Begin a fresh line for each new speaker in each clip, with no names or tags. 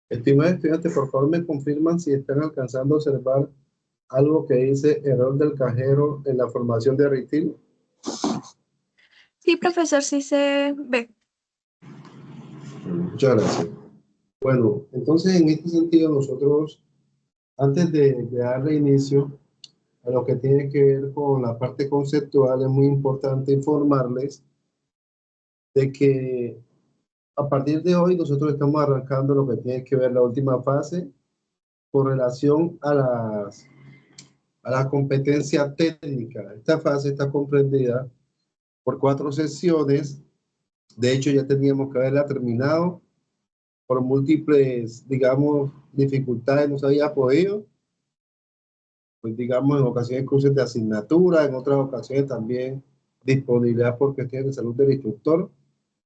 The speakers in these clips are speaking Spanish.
Estimados estudiantes, por favor me confirman si están alcanzando a observar algo que dice error del cajero en la formación de retail.
Sí, profesor, sí se ve.
Muchas gracias. Bueno, entonces en este sentido nosotros, antes de darle inicio a lo que tiene que ver con la parte conceptual, es muy importante informarles de que a partir de hoy nosotros estamos arrancando lo que tiene que ver la última fase con relación a la competencia técnica. Esta fase está comprendida por 4 sesiones. De hecho, ya teníamos que haberla terminado. Por múltiples, digamos, dificultades no se había podido. Pues, digamos, en ocasiones cruces de asignatura, en otras ocasiones también disponibilidad por cuestiones de salud del instructor.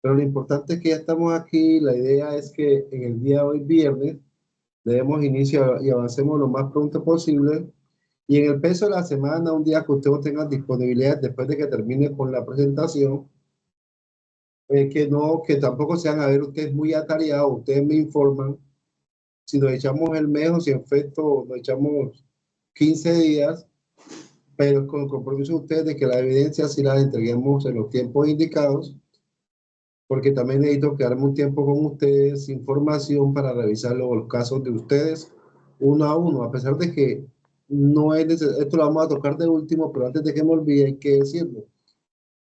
Pero lo importante es que ya estamos aquí. La idea es que en el día de hoy, viernes, le demos inicio y avancemos lo más pronto posible. Y en el peso de la semana, un día que ustedes tengan disponibilidad después de que termine con la presentación, que tampoco sean a ver ustedes muy atareados, ustedes me informan si nos echamos el mes o si en efecto nos echamos 15 días, pero con el compromiso de ustedes de que la evidencia sí la entreguemos en los tiempos indicados, porque también necesito quedarme un tiempo con ustedes, información para revisar los casos de ustedes uno a uno, a pesar de que no es necesario, esto lo vamos a tocar de último, pero antes de que me olvide hay que decirlo.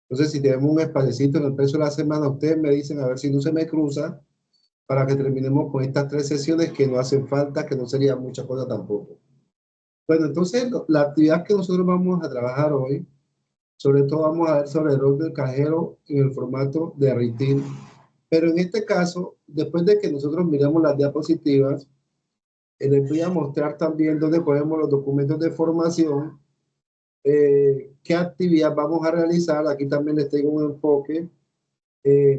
Entonces, si tenemos un espacito en el peso de la semana, ustedes me dicen a ver si no se me cruza para que terminemos con estas 3 sesiones que no hacen falta, que no sería mucha cosa tampoco. Bueno, entonces la actividad que nosotros vamos a trabajar hoy, sobre todo vamos a ver sobre el rol del cajero en el formato de retail. Pero en este caso, después de que nosotros miramos las diapositivas, les voy a mostrar también dónde ponemos los documentos de formación, qué actividad vamos a realizar. Aquí también les tengo un enfoque,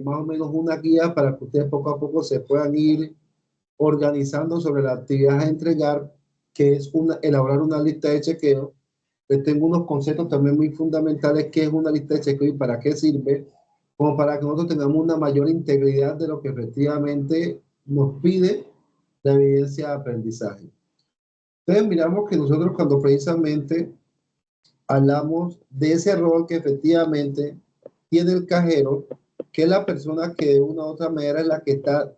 más o menos una guía para que ustedes poco a poco se puedan ir organizando sobre la actividad a entregar, que es elaborar una lista de chequeo. Les tengo unos conceptos también muy fundamentales, qué es una lista de chequeo y para qué sirve, como para que nosotros tengamos una mayor integridad de lo que efectivamente nos pide la evidencia de aprendizaje. Entonces miramos que nosotros cuando precisamente hablamos de ese rol que efectivamente tiene el cajero, que es la persona que de una u otra manera es la que está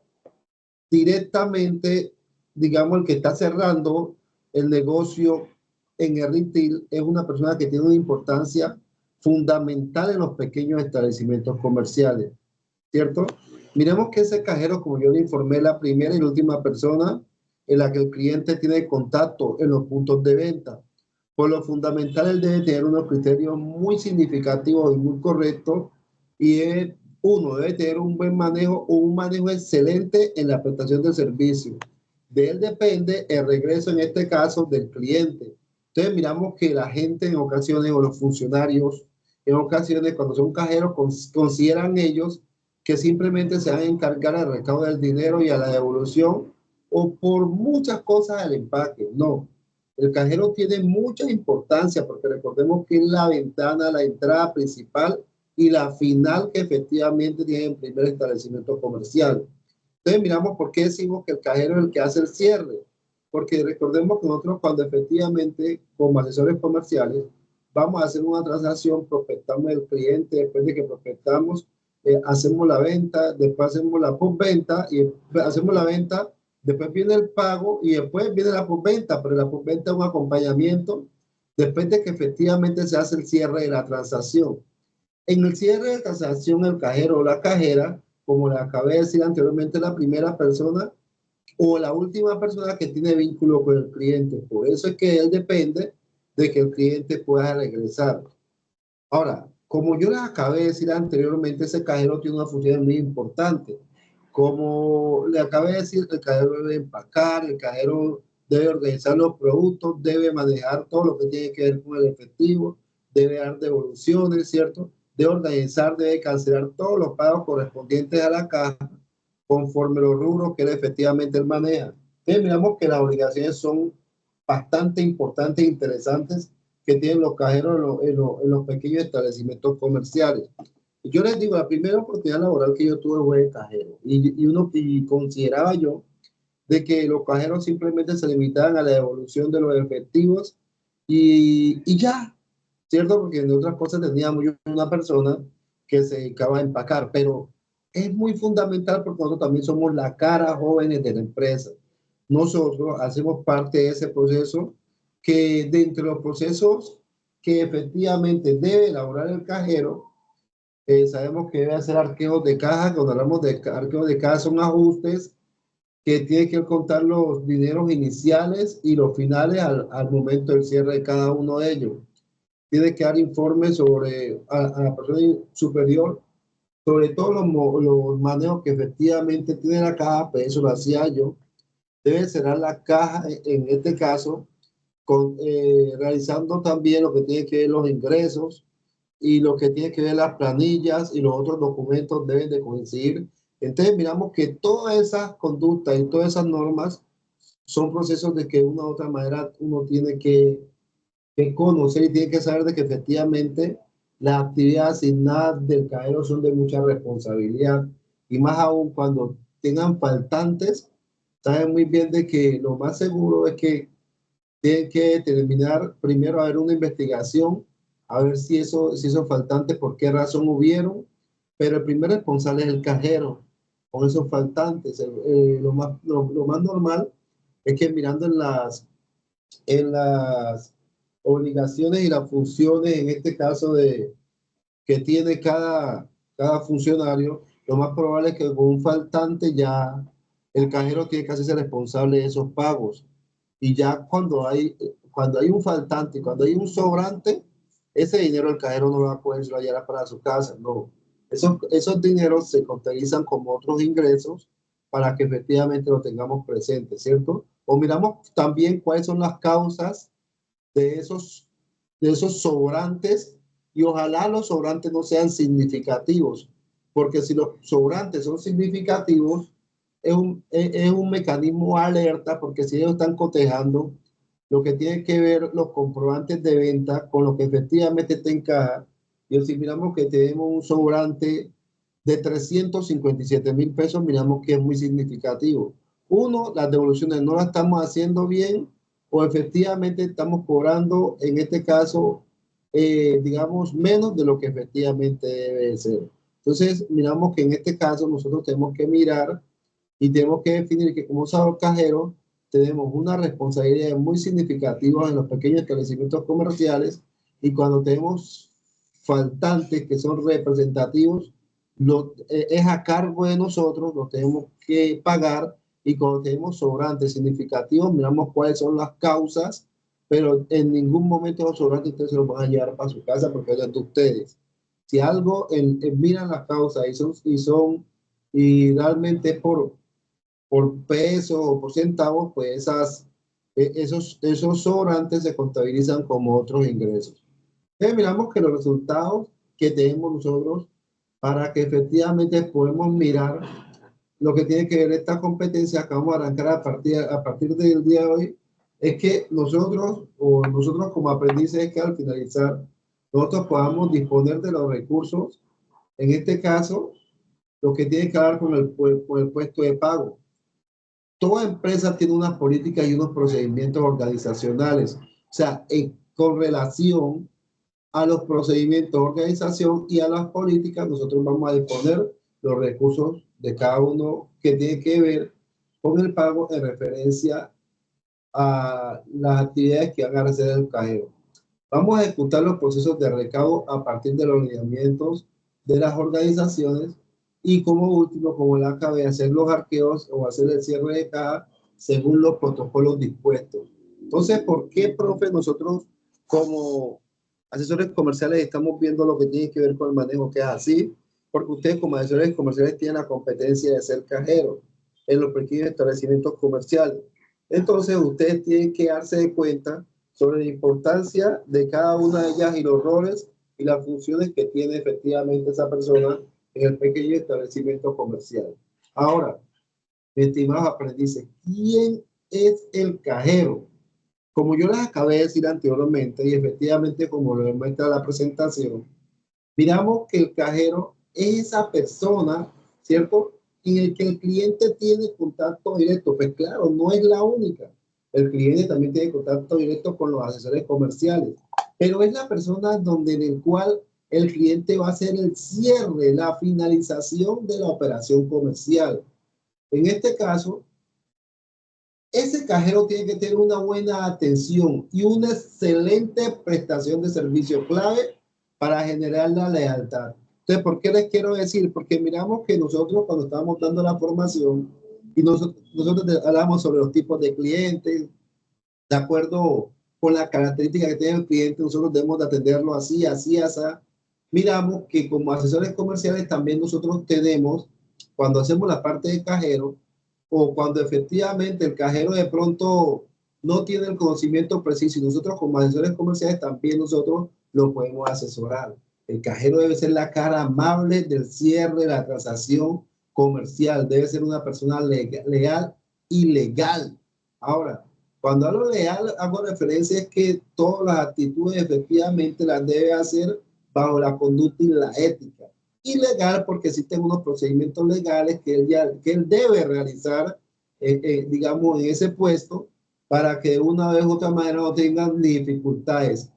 directamente, digamos, el que está cerrando el negocio en el retail, es una persona que tiene una importancia fundamental en los pequeños establecimientos comerciales, ¿cierto? Miremos que ese cajero, como yo le informé, la primera y la última persona en la que el cliente tiene contacto en los puntos de venta. Por lo fundamental, él debe tener unos criterios muy significativos y muy correctos, y es, uno, debe tener un buen manejo o un manejo excelente en la prestación del servicio. De él depende el regreso, en este caso, del cliente. Entonces miramos que la gente en ocasiones, o los funcionarios, en ocasiones cuando son cajeros, consideran ellos que simplemente se van a encargar al recaudo del dinero y a la devolución, o por muchas cosas del empaque. No, el cajero tiene mucha importancia porque recordemos que es la ventana, la entrada principal y la final que efectivamente tiene el primer establecimiento comercial. Entonces miramos por qué decimos que el cajero es el que hace el cierre, porque recordemos que nosotros cuando efectivamente como asesores comerciales vamos a hacer una transacción, prospectamos al cliente, después de que prospectamos, hacemos la venta, después hacemos la postventa y hacemos la venta, después viene el pago y después viene la postventa, pero la postventa es un acompañamiento después de que efectivamente se hace el cierre de la transacción. En el cierre de transacción, el cajero o la cajera, como le acabé de decir anteriormente, la primera persona o la última persona que tiene vínculo con el cliente. Por eso es que él depende de que el cliente pueda regresar. Ahora, como yo les acabé de decir anteriormente, ese cajero tiene una función muy importante. Como le acabé de decir, el cajero debe empacar, el cajero debe organizar los productos, debe manejar todo lo que tiene que ver con el efectivo, debe dar devoluciones, ¿cierto? Debe organizar, debe cancelar todos los pagos correspondientes a la caja conforme los rubros que él efectivamente él maneja. Entonces, miramos que las obligaciones son bastante importantes e interesantes que tienen los cajeros en los pequeños establecimientos comerciales. Yo les digo, la primera oportunidad laboral que yo tuve fue de cajero y consideraba yo de que los cajeros simplemente se limitaban a la devolución de los efectivos y ya, ¿cierto? Porque en otras cosas teníamos una persona que se dedicaba a empacar, pero es muy fundamental porque nosotros también somos la cara jóvenes de la empresa. Nosotros hacemos parte de ese proceso que de entre los procesos que efectivamente debe elaborar el cajero, sabemos que debe hacer arqueos de caja. Cuando hablamos de arqueos de caja son ajustes que tiene que contar los dineros iniciales y los finales al momento del cierre de cada uno de ellos. Tiene que dar informes sobre a la persona superior sobre todos los manejos que efectivamente tiene la caja, pues eso lo hacía yo. Debe cerrar la caja, en este caso, realizando también lo que tiene que ver los ingresos y lo que tiene que ver las planillas y los otros documentos deben de coincidir. Entonces miramos que todas esas conductas y todas esas normas son procesos de que de una u otra manera uno tiene que conocer y tiene que saber de que efectivamente las actividades asignadas del cajero son de mucha responsabilidad y más aún cuando tengan faltantes, saben muy bien de que lo más seguro es que tienen que determinar primero a ver una investigación, a ver si esos faltantes, por qué razón hubieron, pero el primer responsable es el cajero con esos faltantes. Lo más normal es que mirando en las obligaciones y las funciones, en este caso que tiene cada funcionario, lo más probable es que con un faltante ya el cajero tiene que hacerse responsable de esos pagos. Y ya cuando hay un faltante, cuando hay un sobrante, ese dinero el cajero no lo va a poder llevar para su casa, no. Esos dineros se contabilizan como otros ingresos para que efectivamente lo tengamos presente, ¿cierto? O miramos también cuáles son las causas de esos sobrantes y ojalá los sobrantes no sean significativos, porque si los sobrantes son significativos, es un mecanismo alerta, porque si ellos están cotejando lo que tiene que ver los comprobantes de venta con lo que efectivamente está en caja, y si miramos que tenemos un sobrante de 357,000 pesos, miramos que es muy significativo. Uno, las devoluciones no las estamos haciendo bien o efectivamente estamos cobrando, en este caso, digamos, menos de lo que efectivamente debe ser. Entonces, miramos que en este caso nosotros tenemos que mirar y tenemos que definir que como cajero tenemos una responsabilidad muy significativa en los pequeños establecimientos comerciales y cuando tenemos faltantes que son representativos, es a cargo de nosotros, lo tenemos que pagar y cuando tenemos sobrantes significativos, miramos cuáles son las causas, pero en ningún momento los sobrantes ustedes se los van a llevar para su casa porque es de ustedes. Si algo, miran las causas y realmente por peso o por centavos, pues esos sobrantes se contabilizan como otros ingresos. Entonces miramos que los resultados que tenemos nosotros para que efectivamente podemos mirar lo que tiene que ver esta competencia que vamos a arrancar a partir del día de hoy, es que nosotros como aprendices que al finalizar nosotros podamos disponer de los recursos, en este caso, lo que tiene que ver con el puesto de pago. Toda empresa tiene unas políticas y unos procedimientos organizacionales, o sea, con relación a los procedimientos de organización y a las políticas, nosotros vamos a disponer los recursos de cada uno que tiene que ver con el pago en referencia a las actividades que van a hacer el cajero. Vamos a ejecutar los procesos de recaudo a partir de los lineamientos de las organizaciones y como último, como la acabé de hacer los arqueos o hacer el cierre de caja según los protocolos dispuestos. Entonces, ¿por qué, profe, nosotros como asesores comerciales estamos viendo lo que tiene que ver con el manejo que es así? Porque ustedes como asesores comerciales tienen la competencia de ser cajeros en los pequeños establecimientos comerciales. Entonces, ustedes tienen que darse de cuenta sobre la importancia de cada una de ellas y los roles y las funciones que tiene efectivamente esa persona en el pequeño establecimiento comercial. Ahora, estimados aprendices, ¿quién es el cajero? Como yo les acabé de decir anteriormente y efectivamente como lo demuestra la presentación, miramos que el cajero es esa persona, ¿cierto? en el que el cliente tiene contacto directo. Pues claro, no es la única. El cliente también tiene contacto directo con los asesores comerciales, pero es la persona donde en el cual el cliente va a hacer el cierre, la finalización de la operación comercial. En este caso, ese cajero tiene que tener una buena atención y una excelente prestación de servicio clave para generar la lealtad. Entonces, ¿por qué les quiero decir? Porque miramos que nosotros cuando estábamos dando la formación y nosotros hablamos sobre los tipos de clientes, de acuerdo con la característica que tiene el cliente, nosotros debemos de atenderlo así, así, así. Miramos que como asesores comerciales también nosotros tenemos, cuando hacemos la parte de cajero, o cuando efectivamente el cajero de pronto no tiene el conocimiento preciso y nosotros como asesores comerciales también nosotros lo podemos asesorar. El cajero debe ser la cara amable del cierre de la transacción comercial, debe ser una persona leal y legal. Ahora, cuando hablo leal, hago referencia es que todas las actitudes efectivamente las debe hacer bajo la conducta y la ética. Y legal porque existen unos procedimientos legales que él debe realizar, digamos, en ese puesto para que de una vez u otra manera no tengan dificultades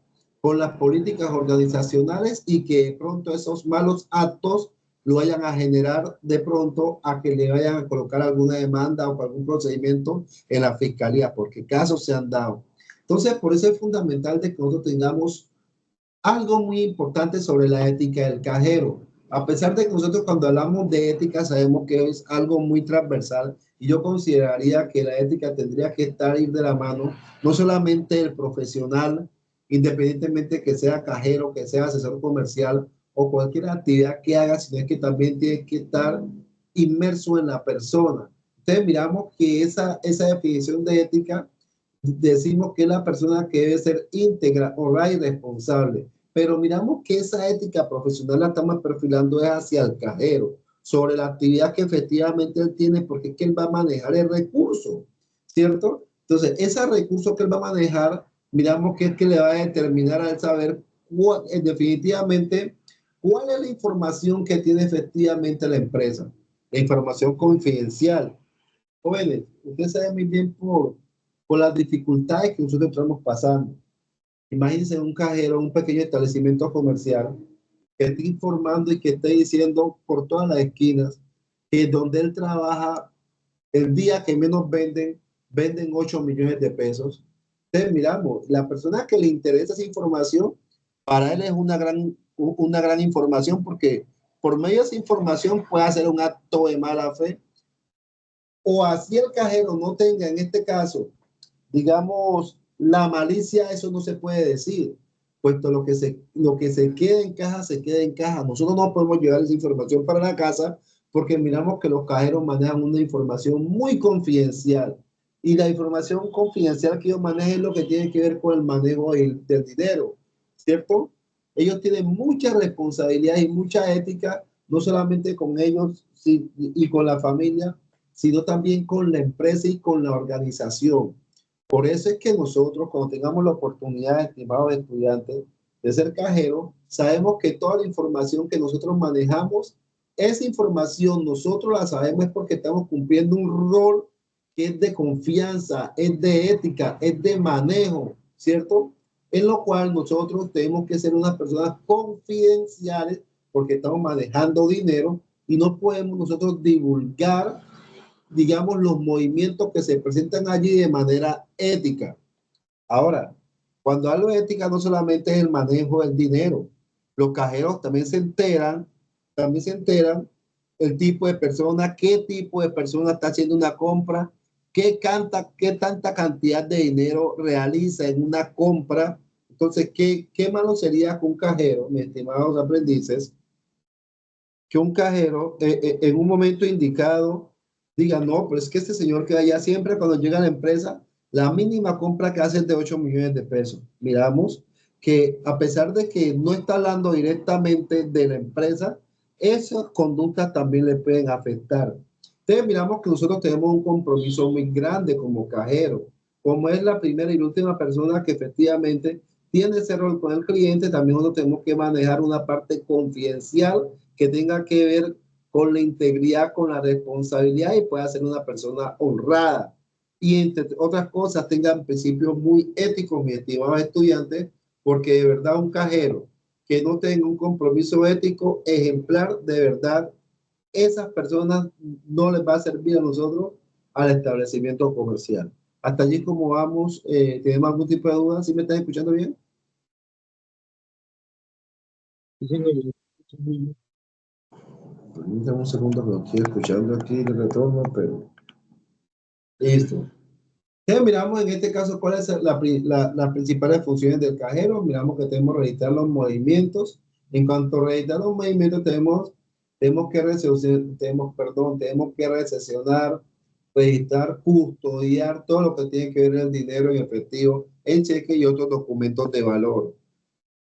con las políticas organizacionales y que de pronto esos malos actos lo vayan a generar de pronto a que le vayan a colocar alguna demanda o algún procedimiento en la fiscalía, porque casos se han dado. Entonces, por eso es fundamental de que nosotros tengamos algo muy importante sobre la ética del cajero. A pesar de que nosotros cuando hablamos de ética sabemos que es algo muy transversal y yo consideraría que la ética tendría que ir de la mano, no solamente el profesional, independientemente que sea cajero, que sea asesor comercial o cualquier actividad que haga, sino que también tiene que estar inmerso en la persona. Entonces miramos que esa definición de ética decimos que es la persona que debe ser íntegra, honrada y responsable. Pero miramos que esa ética profesional la estamos perfilando es hacia el cajero, sobre la actividad que efectivamente él tiene, porque es que él va a manejar el recurso, ¿cierto? Entonces, ese recurso que él va a manejar, miramos que es que le va a determinar a él saber definitivamente cuál es la información que tiene efectivamente la empresa, la información confidencial. Jóvenes, ustedes saben muy bien por las dificultades que nosotros estamos pasando. Imagínense un cajero, un pequeño establecimiento comercial que esté informando y que esté diciendo por todas las esquinas que donde él trabaja, el día que menos venden 8 millones de pesos. Entonces, miramos, la persona que le interesa esa información, para él es una gran información porque por medio de esa información puede hacer un acto de mala fe o así el cajero no tenga en este caso digamos, la malicia, eso no se puede decir, puesto lo que se queda en caja, se queda en caja. Nosotros no podemos llevar esa información para la casa porque miramos que los cajeros manejan una información muy confidencial y la información confidencial que ellos manejan es lo que tiene que ver con el manejo del dinero, ¿cierto? Ellos tienen mucha responsabilidad y mucha ética, no solamente con ellos y con la familia, sino también con la empresa y con la organización. Por eso es que nosotros, cuando tengamos la oportunidad, estimados estudiantes, de ser cajeros, sabemos que toda la información que nosotros manejamos, esa información nosotros la sabemos es porque estamos cumpliendo un rol que es de confianza, es de ética, es de manejo, ¿cierto? En lo cual nosotros tenemos que ser unas personas confidenciales porque estamos manejando dinero y no podemos nosotros divulgar digamos, los movimientos que se presentan allí de manera ética. Ahora, cuando hablo de ética, no solamente es el manejo del dinero. Los cajeros también se enteran el tipo de persona, qué tipo de persona está haciendo una compra, qué tanta cantidad de dinero realiza en una compra. Entonces, ¿qué malo sería que un cajero, mis estimados aprendices, que un cajero en un momento indicado diga, no, pero es que este señor queda allá siempre cuando llega a la empresa, la mínima compra que hace es de 8 millones de pesos. Miramos que a pesar de que no está hablando directamente de la empresa, esas conductas también le pueden afectar. Entonces miramos que nosotros tenemos un compromiso muy grande como cajero, como es la primera y última persona que efectivamente tiene ese rol con el cliente, también nosotros tenemos que manejar una parte confidencial que tenga que ver con la integridad, con la responsabilidad y pueda ser una persona honrada. Y entre otras cosas tengan principios muy éticos, mis estimados estudiantes, porque de verdad un cajero que no tenga un compromiso ético ejemplar, de verdad, esas personas no les va a servir a nosotros al establecimiento comercial. Hasta allí como vamos, ¿tenemos algún tipo de duda? ¿Sí me están escuchando bien? Permítame un segundo que lo estoy escuchando aquí de retorno, pero listo. Entonces, miramos en este caso cuáles son las principales funciones del cajero. Miramos que tenemos que registrar los movimientos. En cuanto a registrar los movimientos, tenemos que recesionar, registrar, custodiar todo lo que tiene que ver el dinero en efectivo, en cheque y otros documentos de valor.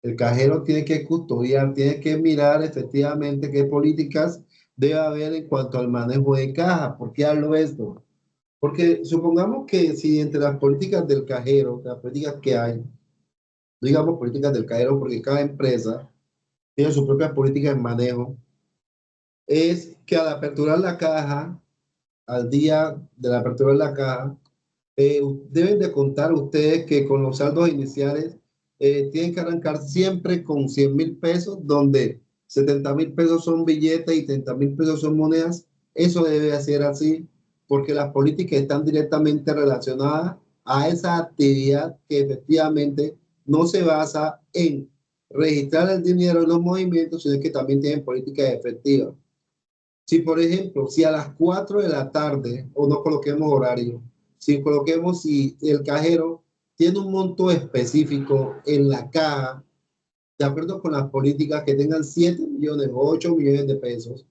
El cajero tiene que custodiar, tiene que mirar efectivamente qué políticas debe haber en cuanto al manejo de caja. ¿Por qué hablo de esto? Porque supongamos que si entre las políticas del cajero, las políticas que hay, digamos políticas del cajero, porque cada empresa tiene su propia política de manejo, es que al aperturar la caja, al día de la apertura de la caja, deben de contar ustedes que con los saldos iniciales tienen que arrancar siempre con 100,000 pesos, donde 70,000 pesos son billetes y 30,000 pesos son monedas. Eso debe ser así porque las políticas están directamente relacionadas a esa actividad que efectivamente no se basa en registrar el dinero en los movimientos, sino que también tienen políticas efectivas. Si, por ejemplo, si a las 4 de la tarde, o no coloquemos horario, si el cajero tiene un monto específico en la caja, de acuerdo con las políticas que tengan 7 millones o 8 millones de pesos,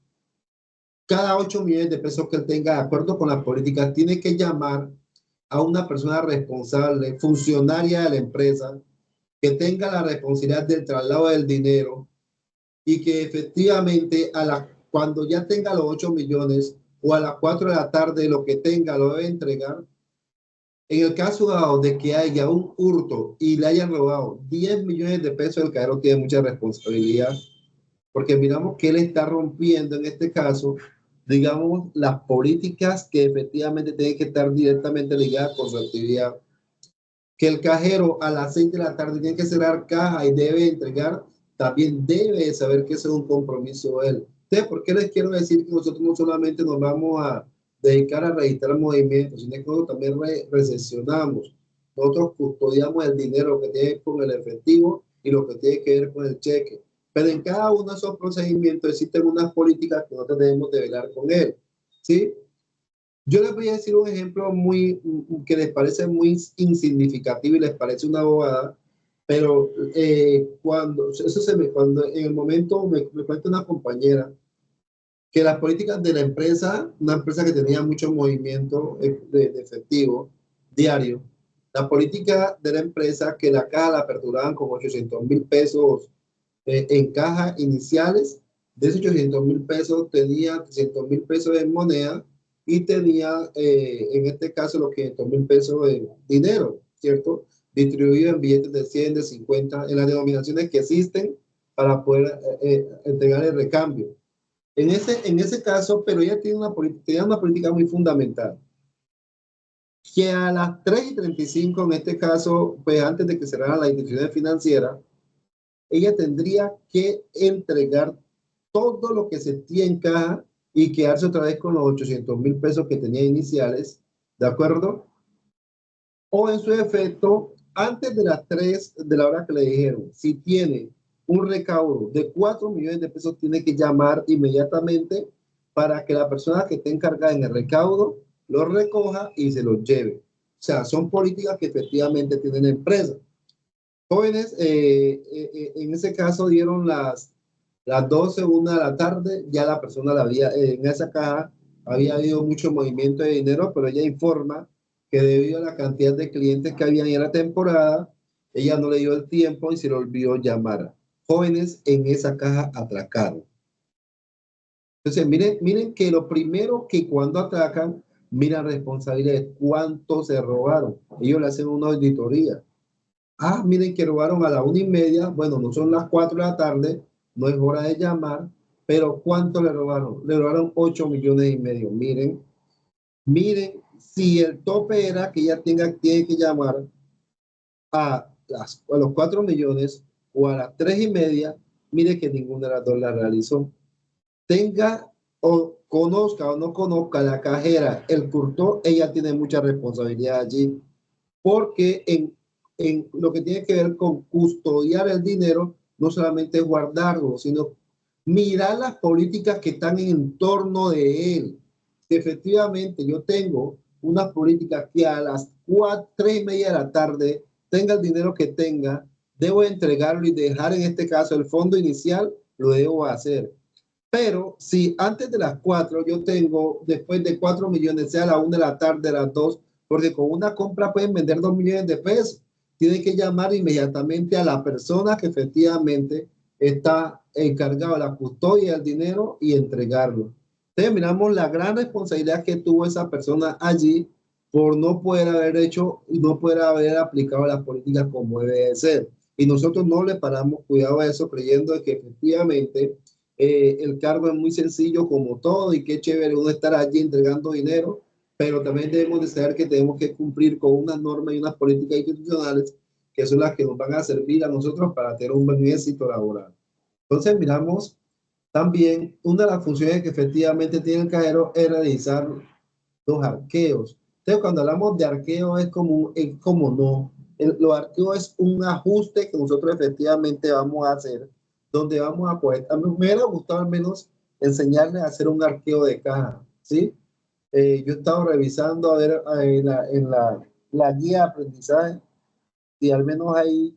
cada 8 millones de pesos que él tenga, de acuerdo con las políticas, tiene que llamar a una persona responsable, funcionaria de la empresa, que tenga la responsabilidad del traslado del dinero y que efectivamente cuando ya tenga los 8 millones o a las 4 de la tarde lo que tenga lo debe entregar. En el caso dado de que haya un hurto y le hayan robado 10 millones de pesos, el cajero tiene mucha responsabilidad porque miramos que él está rompiendo en este caso, digamos, las políticas que efectivamente tienen que estar directamente ligadas con su actividad. Que el cajero a las 6 de la tarde tiene que cerrar caja y debe entregar, también debe saber que ese es un compromiso de él. Entonces, ¿por qué les quiero decir que nosotros no solamente nos vamos a dedicar a registrar movimientos, sino que nosotros también recesionamos? Nosotros custodiamos el dinero que tiene que ver con el efectivo y lo que tiene que ver con el cheque. Pero en cada uno de esos procedimientos existen unas políticas que nosotros debemos de velar con él. ¿Sí? Yo les voy a decir un ejemplo que les parece muy insignificativo y les parece una bobada, pero cuando en el momento me cuenta una compañera que las políticas de la empresa, una empresa que tenía mucho movimiento de efectivo diario, la política de la empresa que la caja la aperturaban con 800,000 pesos en caja iniciales. De esos 800,000 pesos tenía 300,000 pesos en moneda y tenía en este caso los 500,000 pesos en dinero, ¿cierto? Distribuido en billetes de 100, de 50, en las denominaciones que existen para poder entregar el recambio. En ese caso, pero ella tenía una política muy fundamental, que a las 3:35, en este caso, pues antes de que cerraran las instituciones financieras, ella tendría que entregar todo lo que se tiene en caja y quedarse otra vez con los 800,000 pesos que tenía iniciales, ¿de acuerdo? O en su efecto, antes de las 3 de la hora que le dijeron, si tiene un recaudo de 4 millones de pesos, tiene que llamar inmediatamente para que la persona que esté encargada en el recaudo lo recoja y se lo lleve. O sea, son políticas que efectivamente tienen empresas. Jóvenes, en ese caso dieron las 12, 1 de la tarde, ya la persona en esa caja había habido mucho movimiento de dinero, pero ella informa que debido a la cantidad de clientes que habían en la temporada, ella no le dio el tiempo y se le olvidó llamar. Jóvenes en esa caja atracaron. Entonces, miren que lo primero que cuando atracan, miran responsabilidades, cuánto se robaron. Ellos le hacen una auditoría. Ah, miren que robaron a la 1:30. Bueno, no son las 4 de la tarde, no es hora de llamar, Pero ¿cuánto le robaron? Le robaron 8,5 millones. Miren, si el tope era que ella tiene que llamar a los 4 millones o a las 3,5, mire que ninguna de las dos la realizó. Tenga o conozca o no conozca la cajera, el curtor, ella tiene mucha responsabilidad allí, porque en lo que tiene que ver con custodiar el dinero, no solamente guardarlo, sino mirar las políticas que están en torno de él. Efectivamente, yo tengo unas políticas que a las 3:30 de la tarde, tenga el dinero que tenga, debo entregarlo y dejar en este caso el fondo inicial, lo debo hacer. Pero si antes de las 4 yo tengo, después de 4 millones, sea a la 1 de la tarde, a las 2, porque con una compra pueden vender 2 millones de pesos, tienen que llamar inmediatamente a la persona que efectivamente está encargado de la custodia del dinero y entregarlo. Entonces miramos la gran responsabilidad que tuvo esa persona allí por no poder haber hecho y no poder haber aplicado las políticas como debe de ser. Y nosotros no le paramos cuidado a eso, creyendo que efectivamente el cargo es muy sencillo como todo y qué chévere uno estar allí entregando dinero, pero también debemos de saber que tenemos que cumplir con unas normas y unas políticas institucionales que son las que nos van a servir a nosotros para tener un buen éxito laboral. Entonces miramos también una de las funciones que efectivamente tiene el cajero es realizar los arqueos. Entonces cuando hablamos de arqueo es como no, los arqueos es un ajuste que nosotros efectivamente vamos a hacer, donde vamos a poder, a mí me hubiera gustado al menos enseñarles a hacer un arqueo de caja, ¿sí? Yo he estado revisando a ver la guía de aprendizaje y al menos hay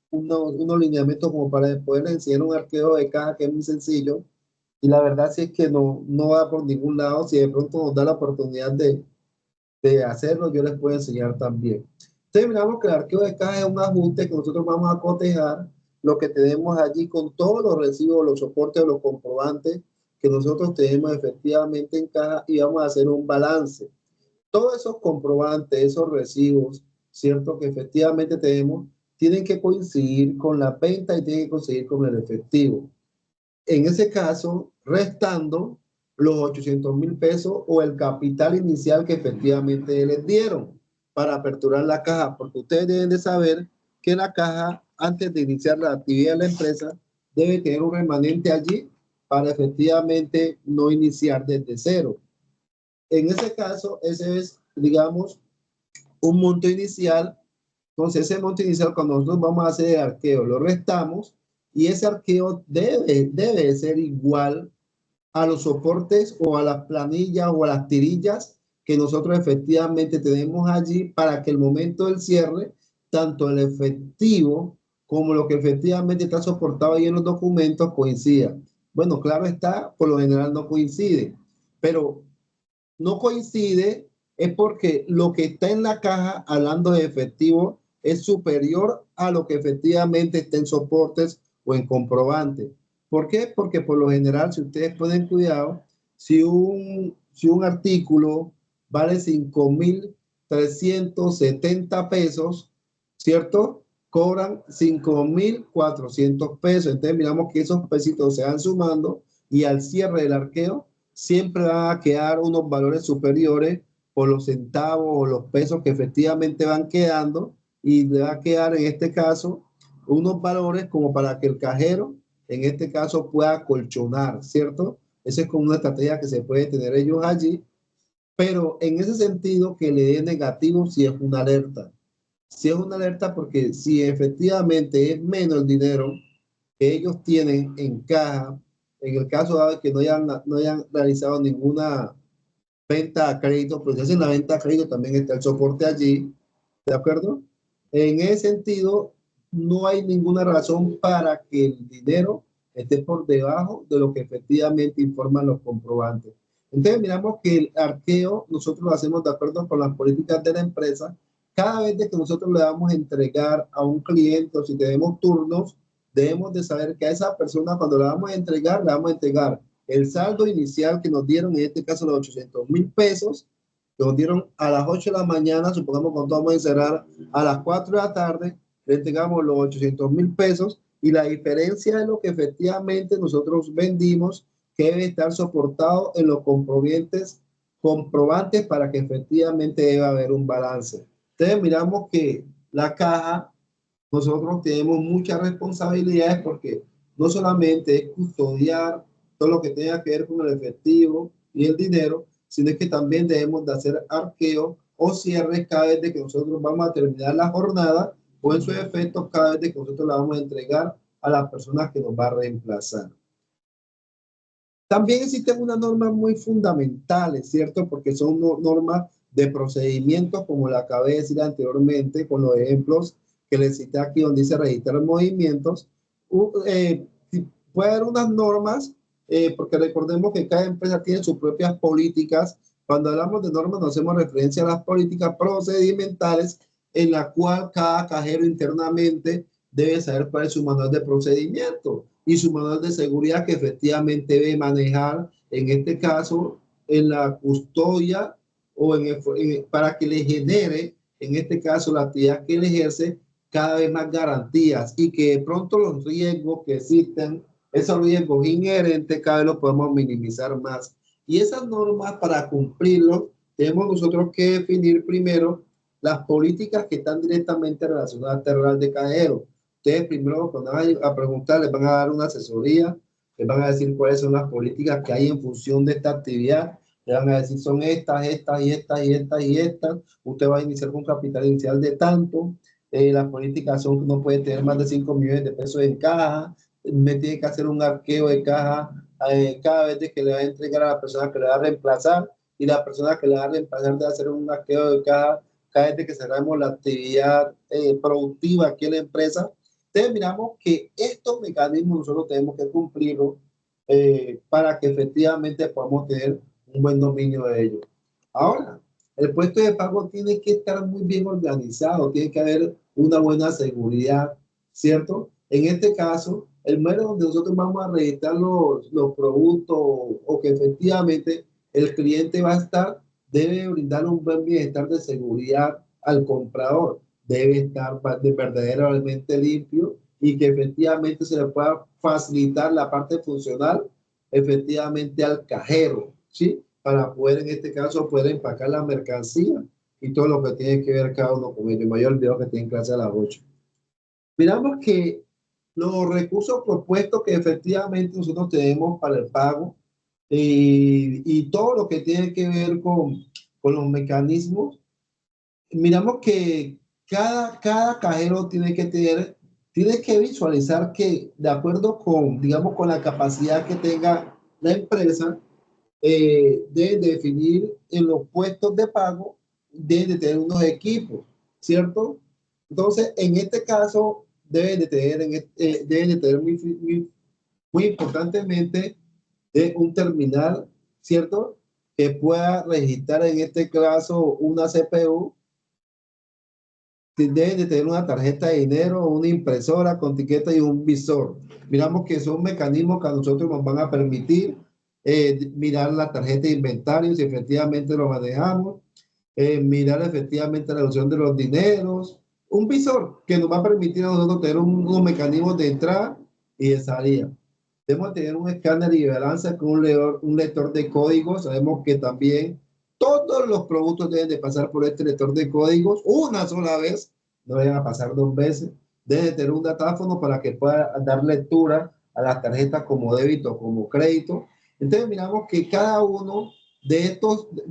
unos lineamientos como para poder enseñar un arqueo de caja que es muy sencillo y la verdad sí es que no va por ningún lado. Si de pronto nos da la oportunidad de hacerlo, yo les puedo enseñar también. Entonces miramos que el arqueo de caja es un ajuste que nosotros vamos a cotejar lo que tenemos allí con todos los recibos, los soportes, los comprobantes que nosotros tenemos efectivamente en caja y vamos a hacer un balance. Todos esos comprobantes, esos recibos, ¿cierto? Que efectivamente tenemos, tienen que coincidir con la venta y tienen que coincidir con el efectivo. En ese caso, restando los 800,000 pesos o el capital inicial que efectivamente les dieron para aperturar la caja, porque ustedes deben de saber que la caja, antes de iniciar la actividad de la empresa, debe tener un remanente allí para efectivamente no iniciar desde cero. En ese caso, ese es, digamos, un monto inicial. Entonces, ese monto inicial, cuando nosotros vamos a hacer el arqueo, lo restamos y ese arqueo debe ser igual a los soportes o a las planillas o a las tirillas que nosotros efectivamente tenemos allí para que el momento del cierre, tanto el efectivo como lo que efectivamente está soportado ahí en los documentos coincida. Bueno, claro está, por lo general no coincide, pero no coincide es porque lo que está en la caja, hablando de efectivo, es superior a lo que efectivamente está en soportes o en comprobantes. ¿Por qué? Porque por lo general, si ustedes ponen cuidado, si un artículo vale 5,370 pesos, ¿cierto? Cobran 5,400 pesos. Entonces miramos que esos pesitos se van sumando y al cierre del arqueo siempre van a quedar unos valores superiores por los centavos o los pesos que efectivamente van quedando y le va a quedar en este caso unos valores como para que el cajero en este caso pueda colchonar, ¿cierto? Esa es como una estrategia que se puede tener ellos allí, pero en ese sentido que le dé negativo si es una alerta. Si es una alerta porque si efectivamente es menos el dinero que ellos tienen en caja, en el caso de que no hayan realizado ninguna venta a crédito, pues si hacen la venta a crédito también está el soporte allí, ¿de acuerdo? En ese sentido, no hay ninguna razón para que el dinero esté por debajo de lo que efectivamente informan los comprobantes. Entonces miramos que el arqueo nosotros lo hacemos de acuerdo con las políticas de la empresa. Cada vez que nosotros le vamos a entregar a un cliente o si tenemos turnos, debemos de saber que a esa persona cuando le vamos a entregar el saldo inicial que nos dieron, en este caso los 800,000 pesos, que nos dieron a las 8 de la mañana, supongamos cuando vamos a encerrar a las 4 de la tarde, le entregamos los 800,000 pesos y la diferencia de lo que efectivamente nosotros vendimos que debe estar soportado en los comprobantes para que efectivamente deba haber un balance. Entonces miramos que la caja, nosotros tenemos muchas responsabilidades porque no solamente es custodiar todo lo que tenga que ver con el efectivo y el dinero, sino que también debemos de hacer arqueo o cierres cada vez de que nosotros vamos a terminar la jornada o en su efecto cada vez de que nosotros la vamos a entregar a las personas que nos va a reemplazar. También existen unas normas muy fundamentales, ¿cierto? Porque son normas de procedimiento, como la acabé de decir anteriormente, con los ejemplos que les cité aquí, donde dice registrar movimientos. Puede haber unas normas, porque recordemos que cada empresa tiene sus propias políticas. Cuando hablamos de normas, nos hacemos referencia a las políticas procedimentales, en la cual cada cajero internamente debe saber cuál es su manual de procedimiento y su manual de seguridad que efectivamente debe manejar, en este caso, en la custodia o para que le genere, en este caso, la actividad que él ejerce, cada vez más garantías y que de pronto los riesgos que existen, esos riesgos inherentes, cada vez los podemos minimizar más. Y esas normas, para cumplirlos, tenemos nosotros que definir primero las políticas que están directamente relacionadas al terror de cajero. Ustedes primero, cuando van a preguntar, les van a dar una asesoría, les van a decir cuáles son las políticas que hay en función de esta actividad, le van a decir son estas, estas y estas y estas y estas. Usted va a iniciar con capital inicial de tanto. Las políticas son que no puede tener más de 5 millones de pesos en caja, me tiene que hacer un arqueo de caja cada vez de que le va a entregar a la persona que le va a reemplazar, y la persona que le va a reemplazar debe hacer un arqueo de caja cada vez de que cerramos la actividad productiva aquí en la empresa. Entonces miramos que estos mecanismos nosotros tenemos que cumplirlos para que efectivamente podamos tener un buen dominio de ellos. Ahora, el puesto de pago tiene que estar muy bien organizado, tiene que haber una buena seguridad, ¿cierto? En este caso, el número donde nosotros vamos a registrar los productos o que efectivamente el cliente va a estar, debe brindar un buen bienestar de seguridad al comprador. Debe estar verdaderamente limpio y que efectivamente se le pueda facilitar la parte funcional efectivamente al cajero, ¿sí? Para poder, en este caso, poder empacar la mercancía y todo lo que tiene que ver cada uno con ello. Mayor video que tiene clase a las 8. Miramos que los recursos propuestos que efectivamente nosotros tenemos para el pago y todo lo que tiene que ver con los mecanismos, miramos que cada cajero tiene que visualizar que de acuerdo con, digamos, con la capacidad que tenga la empresa, deben de definir en los puestos de pago, deben de tener unos equipos, ¿cierto? Entonces, en este caso, deben de tener muy importantemente un terminal, ¿cierto? Que pueda registrar en este caso una CPU, deben de tener una tarjeta de dinero, una impresora con etiqueta y un visor. Miramos que son mecanismos que a nosotros nos van a permitir mirar la tarjeta de inventario, si efectivamente lo manejamos, mirar efectivamente la reducción de los dineros, un visor que nos va a permitir a nosotros tener unos mecanismos de entrada y de salida. Debemos tener un escáner y balanza con un lector de códigos. Sabemos que también todos los productos deben de pasar por este lector de códigos una sola vez, no deben a pasar 2 veces. Debe de tener un datáfono para que pueda dar lectura a las tarjetas como débito o como crédito. Entonces miramos que cada uno de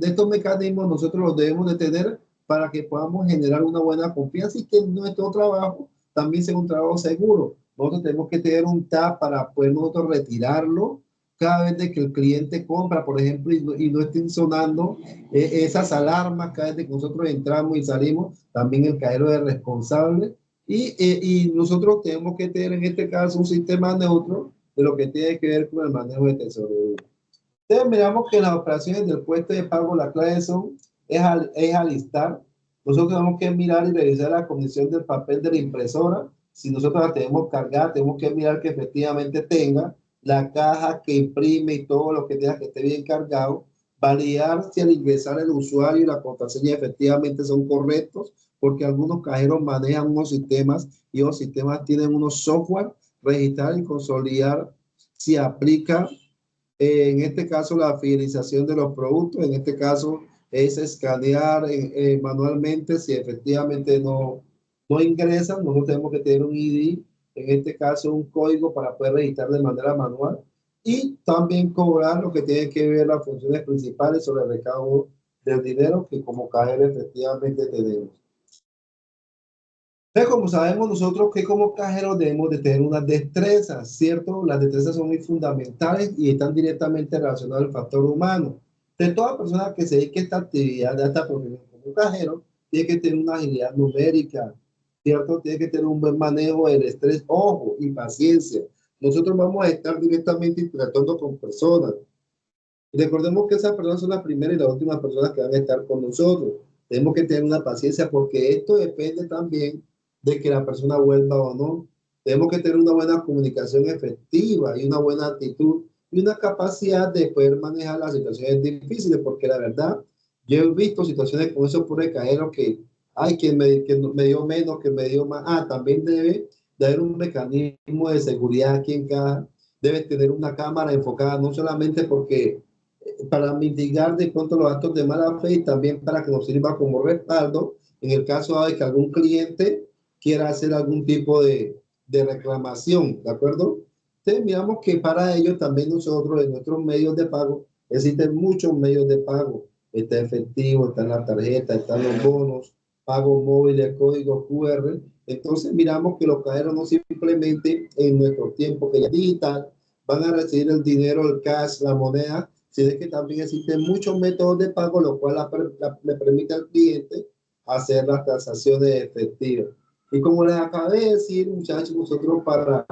estos mecanismos nosotros los debemos de tener para que podamos generar una buena confianza y que nuestro trabajo también sea un trabajo seguro. Nosotros tenemos que tener un tab para poder nosotros retirarlo cada vez de que el cliente compra, por ejemplo, y no estén sonando esas alarmas cada vez de que nosotros entramos y salimos. También el cajero es responsable y nosotros tenemos que tener en este caso un sistema neutro de lo que tiene que ver con el manejo de tesorería. Entonces miramos que las operaciones del puesto de pago, la clave es alistar. Nosotros tenemos que mirar y revisar la condición del papel de la impresora. Si nosotros la tenemos cargada, tenemos que mirar que efectivamente tenga la caja que imprime y todo lo que tenga que esté bien cargado. Validar si al ingresar el usuario y la contraseña efectivamente son correctos, porque algunos cajeros manejan unos sistemas y los sistemas tienen unos software. Registrar y consolidar si aplica En este caso, la fidelización de los productos, en este caso es escanear manualmente si efectivamente no ingresan, nosotros tenemos que tener un ID, en este caso un código para poder registrar de manera manual y también cobrar lo que tiene que ver las funciones principales sobre el recaudo del dinero que como cajero efectivamente tenemos. Entonces, como sabemos nosotros que como cajeros debemos de tener unas destrezas, ¿cierto? Las destrezas son muy fundamentales y están directamente relacionadas al factor humano. De toda persona que se dedique a esta actividad, de esta profesión como cajero, tiene que tener una agilidad numérica, ¿cierto? Tiene que tener un buen manejo del estrés, ojo, y paciencia. Nosotros vamos a estar directamente interactuando con personas. Y recordemos que esas personas son las primeras y las últimas personas que van a estar con nosotros. Tenemos que tener una paciencia porque esto depende también de que la persona vuelva o no. Tenemos que tener una buena comunicación efectiva y una buena actitud y una capacidad de poder manejar las situaciones difíciles, porque la verdad, yo he visto situaciones con esos pobres cajeros que, ay, que me dio menos, que me dio más. Ah, también debe de haber un mecanismo de seguridad aquí en cada, debe tener una cámara enfocada, no solamente porque para mitigar de pronto los actos de mala fe y también para que nos sirva como respaldo en el caso de que algún cliente quiera hacer algún tipo de reclamación, ¿de acuerdo? Entonces, miramos que para ello también nosotros en nuestros medios de pago existen muchos medios de pago. Está efectivo, está en la tarjeta, están los bonos, pagos móviles, códigos QR. Entonces miramos que los cajeros no simplemente en nuestro tiempo que ya es digital van a recibir el dinero, el cash, la moneda, sino que también existen muchos métodos de pago, lo cual le permite al cliente hacer las transacciones efectivas. Y como les acabé de decir, muchachos, nosotros para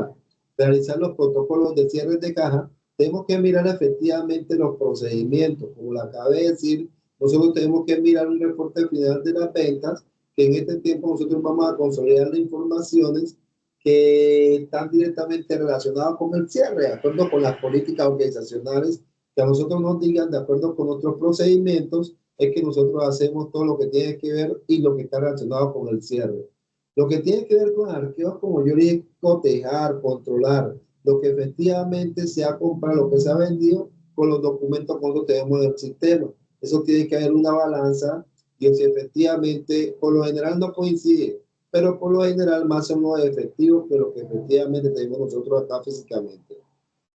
realizar los protocolos de cierre de caja, tenemos que mirar efectivamente los procedimientos. Como les acabé de decir, nosotros tenemos que mirar un reporte final de las ventas, que en este tiempo nosotros vamos a consolidar las informaciones que están directamente relacionadas con el cierre, de acuerdo con las políticas organizacionales que a nosotros nos digan, de acuerdo con nuestros procedimientos, es que nosotros hacemos todo lo que tiene que ver y lo que está relacionado con el cierre. Lo que tiene que ver con arqueos, como yo dije, cotejar, controlar lo que efectivamente se ha comprado, lo que se ha vendido con los documentos que nosotros tenemos en el sistema. Eso tiene que haber una balanza y si efectivamente, por lo general no coincide, pero por lo general más son los efectivos que lo que efectivamente tenemos nosotros acá físicamente.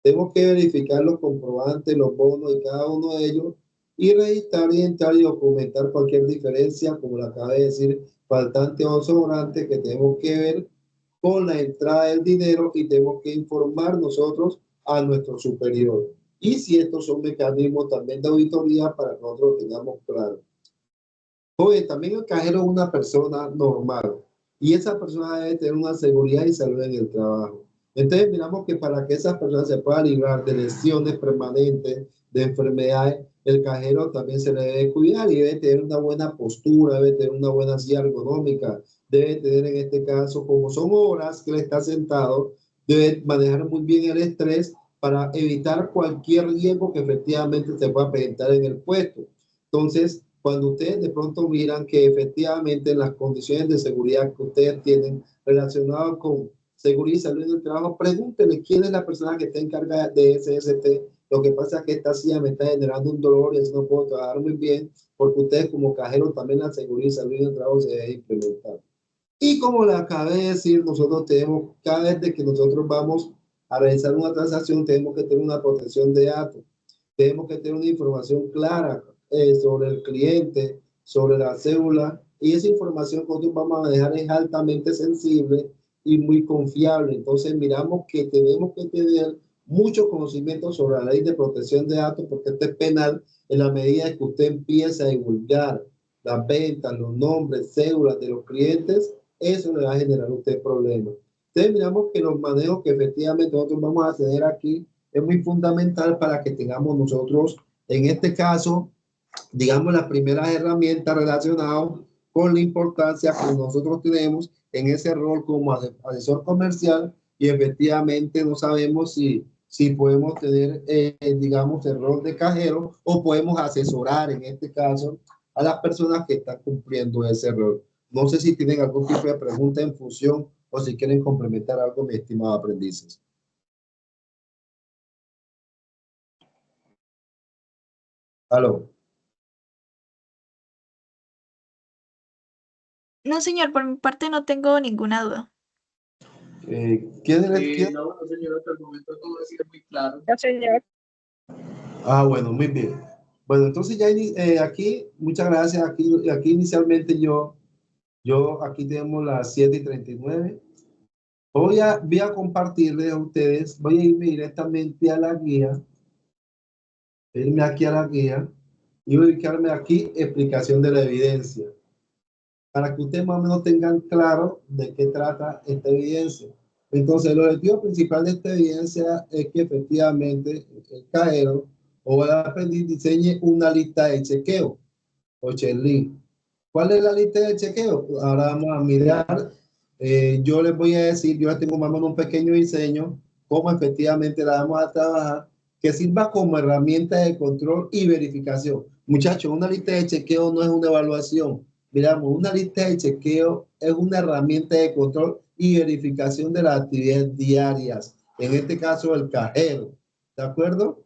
Tenemos que verificar los comprobantes, los bonos de cada uno de ellos y registrar, identificar y documentar cualquier diferencia, como le acaba de decir, faltante o sobrante que tenemos que ver con la entrada del dinero y tenemos que informar nosotros a nuestro superior. Y si estos son mecanismos también de auditoría para que nosotros lo tengamos claro. Oye, también el cajero es una persona normal y esa persona debe tener una seguridad y salud en el trabajo. Entonces miramos que para que esas personas se puedan librar de lesiones permanentes, de enfermedades, el cajero también se le debe cuidar y debe tener una buena postura, debe tener una buena silla ergonómica, debe tener en este caso, como son horas que él está sentado, debe manejar muy bien el estrés para evitar cualquier riesgo que efectivamente se pueda presentar en el puesto. Entonces, cuando ustedes de pronto miran que efectivamente las condiciones de seguridad que ustedes tienen relacionadas con seguridad y salud en el trabajo, pregúntenle quién es la persona que está encargada de SST. Lo que pasa es que esta silla me está generando un dolor y eso no puedo trabajar muy bien, porque ustedes como cajeros también la seguridad y salud en el trabajo se debe implementar. Y como le acabé de decir, nosotros tenemos, cada vez de que nosotros vamos a realizar una transacción, tenemos que tener una protección de datos. Tenemos que tener una información clara sobre el cliente, sobre la cédula, y esa información que nosotros vamos a manejar es altamente sensible y muy confiable. Entonces miramos que tenemos que tener mucho conocimiento sobre la ley de protección de datos, porque esto es penal en la medida que usted empieza a divulgar las ventas, los nombres, cédulas de los clientes, eso le va a generar a usted problemas. Entonces miramos que los manejos que efectivamente nosotros vamos a tener aquí es muy fundamental para que tengamos nosotros, en este caso, digamos, las primeras herramientas relacionadas con la importancia que nosotros tenemos en ese rol como asesor comercial y efectivamente no sabemos si podemos tener, digamos, el rol de cajero o podemos asesorar, en este caso, a las personas que están cumpliendo ese rol. No sé si tienen algún tipo de pregunta en función o si quieren complementar algo, mis estimados aprendices. Aló.
No, señor, por mi parte no tengo ninguna duda.
¿Quién es? No, señor, hasta el momento todo ha sido muy claro.
No, señor.
Ah, bueno, muy bien. Bueno, entonces ya aquí, muchas gracias. Aquí inicialmente aquí tenemos las 7:39. Voy a compartirles a ustedes, voy a irme directamente a la guía, irme aquí a la guía y ubicarme aquí, explicación de la evidencia, para que ustedes más o menos tengan claro de qué trata esta evidencia. Entonces, el objetivo principal de esta evidencia es que efectivamente el cajero o el aprendiz diseñe una lista de chequeo o checklist. ¿Cuál es la lista de chequeo? Ahora vamos a mirar. Yo les voy a decir, yo les tengo más o menos un pequeño diseño, cómo efectivamente la vamos a trabajar, que sirva como herramienta de control y verificación. Muchachos, una lista de chequeo no es una evaluación. Miramos, una lista de chequeo es una herramienta de control y verificación de las actividades diarias. En este caso, el cajero. ¿De acuerdo?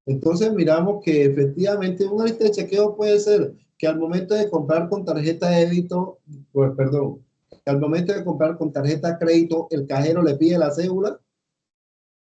Entonces miramos que efectivamente una lista de chequeo puede ser que al momento de comprar con tarjeta de débito, pues perdón, que al momento de comprar con tarjeta de crédito, el cajero le pide la cédula.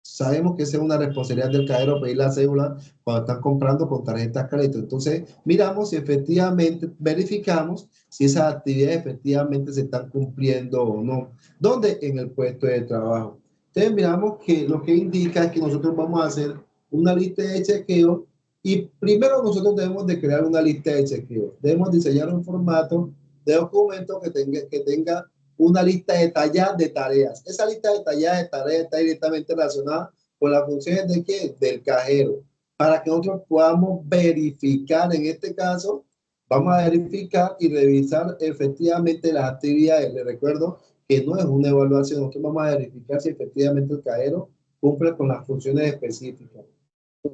Sabemos que esa es una responsabilidad del cajero pedir la cédula cuando están comprando con tarjeta de crédito. Entonces, miramos si efectivamente, verificamos si esas actividades efectivamente se están cumpliendo o no. ¿Dónde? En el puesto de trabajo. Entonces, miramos que lo que indica es que nosotros vamos a hacer una lista de chequeo y primero nosotros debemos de crear una lista de chequeo. Debemos diseñar un formato de documento que tenga una lista detallada de tareas. Esa lista detallada de tareas está directamente relacionada con las funciones de ¿qué? Del cajero. Para que nosotros podamos verificar, en este caso, vamos a verificar y revisar efectivamente las actividades. Les recuerdo que no es una evaluación, nosotros vamos a verificar si efectivamente el cajero cumple con las funciones específicas.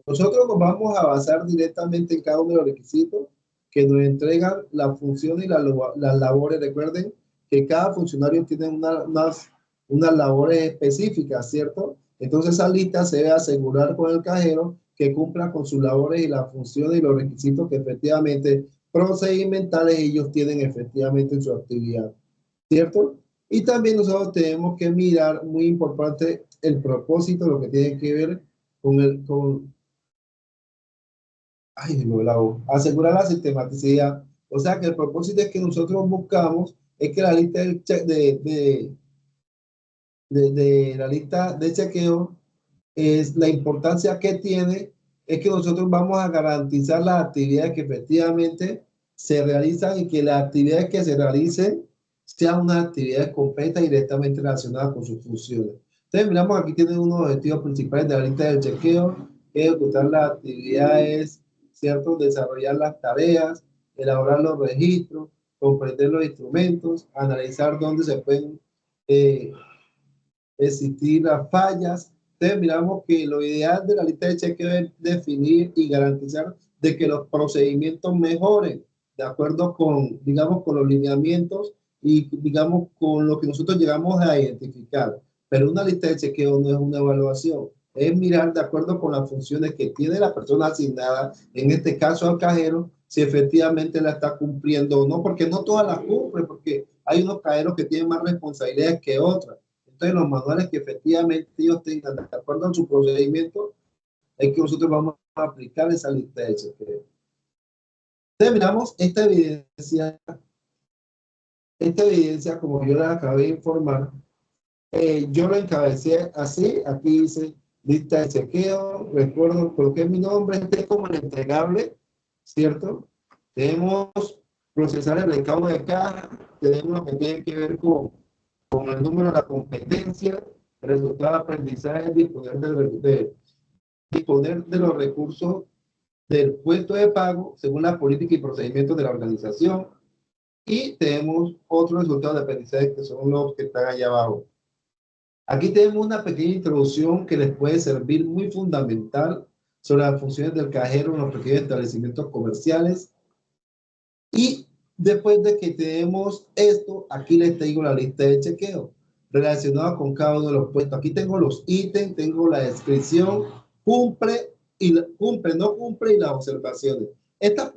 Nosotros nos vamos a basar directamente en cada uno de los requisitos que nos entregan las funciones y las labores. Recuerden que cada funcionario tiene unas labores específicas, ¿cierto? Entonces esa lista se debe asegurar con el cajero que cumpla con sus labores y las funciones y los requisitos que efectivamente procedimentales ellos tienen efectivamente en su actividad, ¿cierto? Y también nosotros tenemos que mirar, muy importante, el propósito, lo que tiene que ver con ay, no, asegurar la sistematicidad. O sea que el propósito es que nosotros buscamos es que la lista de la lista de chequeo es la importancia que tiene es que nosotros vamos a garantizar las actividades que efectivamente se realizan y que las actividades que se realicen sean unas actividades completas y directamente relacionadas con sus funciones. Entonces, miramos aquí tienen unos objetivos principales de la lista del chequeo, ejecutar las actividades, ¿cierto? Desarrollar las tareas, elaborar los registros, comprender los instrumentos, analizar dónde se pueden existir las fallas. Entonces miramos que lo ideal de la lista de chequeo es definir y garantizar de que los procedimientos mejoren de acuerdo con, digamos, con los lineamientos y, digamos, con lo que nosotros llegamos a identificar. Pero una lista de chequeo no es una evaluación, es mirar de acuerdo con las funciones que tiene la persona asignada, en este caso al cajero, si efectivamente la está cumpliendo o no, porque no todas las cumple, porque hay unos cajeros que tienen más responsabilidades que otras. Entonces, los manuales que efectivamente ellos tengan de acuerdo a su procedimiento, es que nosotros vamos a aplicar esa lista de chequeo. Entonces, miramos esta evidencia, como yo la acabé de informar, yo lo encabecé así, aquí dice lista de chequeo, recuerdo, coloqué mi nombre, este es como el entregable, ¿cierto? Tenemos procesar el recaudo de caja, tenemos lo que tiene que ver con el número de la competencia, el resultado de aprendizaje, disponer de los recursos del puesto de pago según la política y procedimientos de la organización. Y tenemos otros resultados de aprendizaje que son los que están allá abajo. Aquí tenemos una pequeña introducción que les puede servir muy fundamental sobre las funciones del cajero en los pequeños establecimientos comerciales. Y después de que tenemos esto, aquí les tengo la lista de chequeo relacionada con cada uno de los puestos. Aquí tengo los ítems, tengo la descripción, cumple y cumple, no cumple y las observaciones. Esta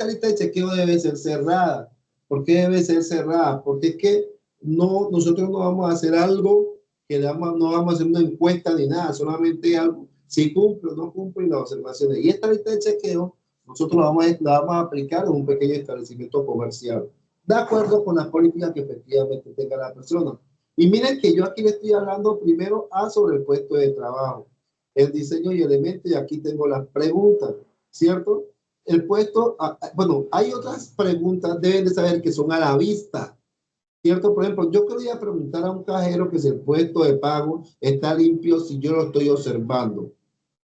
lista de chequeo debe ser cerrada. ¿Por qué debe ser cerrada? Porque es que nosotros no vamos a hacer algo no vamos a hacer una encuesta ni nada, solamente algo, si cumple o no cumple las observaciones. Y esta lista de chequeo nosotros la vamos a aplicar en un pequeño establecimiento comercial, de acuerdo con las políticas que efectivamente tenga la persona. Y miren que yo aquí le estoy hablando primero sobre el puesto de trabajo, el diseño y elementos, y aquí tengo las preguntas, ¿cierto? El puesto, bueno, hay otras preguntas, deben de saber que son a la vista, ¿cierto? Por ejemplo, yo quería preguntar a un cajero que si el puesto de pago está limpio si yo lo estoy observando,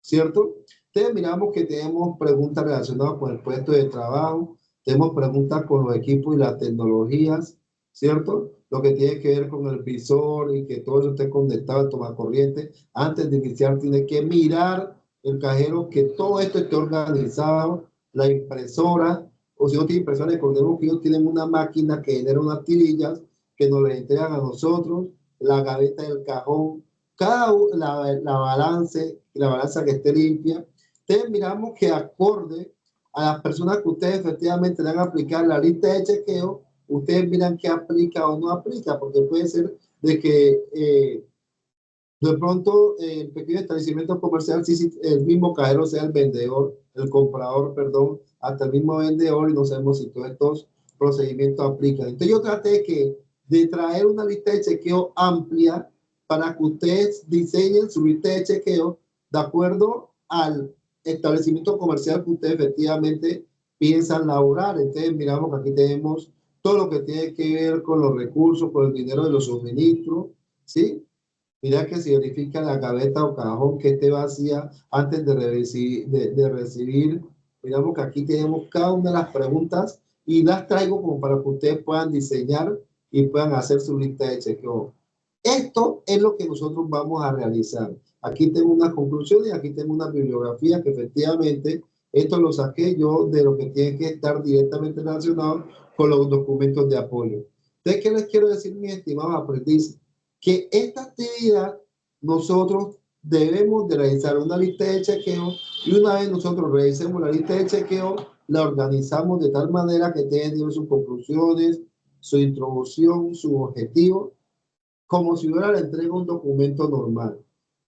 ¿cierto? Entonces miramos que tenemos preguntas relacionadas con el puesto de trabajo, tenemos preguntas con los equipos y las tecnologías, ¿cierto? Lo que tiene que ver con el visor y que todo eso esté conectado al tomacorriente. Antes de iniciar tiene que mirar el cajero que todo esto esté organizado, la impresora, o si no tiene impresora, recordemos que ellos tienen una máquina que genera unas tirillas que nos las entregan a nosotros, la gaveta del cajón, la balanza que esté limpia. Entonces miramos que acorde a las personas que ustedes efectivamente le van a aplicar la lista de chequeo, ustedes miran qué aplica o no aplica, porque puede ser de que de pronto el pequeño establecimiento comercial, sí, el mismo cajero sea el vendedor, el comprador, perdón, hasta el mismo vendedor, y no sabemos si todos estos procedimientos aplican. Entonces yo traté de traer una lista de chequeo amplia para que ustedes diseñen su lista de chequeo de acuerdo al establecimiento comercial que ustedes efectivamente piensan laborar. Entonces miramos que aquí tenemos todo lo que tiene que ver con los recursos, con el dinero de los suministros, ¿sí? Mira que se verifica la gaveta o cajón que esté vacía antes de recibir. Miramos que aquí tenemos cada una de las preguntas y las traigo como para que ustedes puedan diseñar y puedan hacer su lista de chequeo. Esto es lo que nosotros vamos a realizar. Aquí tengo unas conclusiones y aquí tengo una bibliografía que efectivamente esto lo saqué yo de lo que tiene que estar directamente relacionado con los documentos de apoyo. Entonces, ¿qué les quiero decir, mis estimados aprendices? Que esta actividad nosotros debemos de realizar una lista de chequeo y una vez nosotros realicemos la lista de chequeo, la organizamos de tal manera que tenga sus conclusiones, su introducción, su objetivo, como si hubiera la entrega de un documento normal.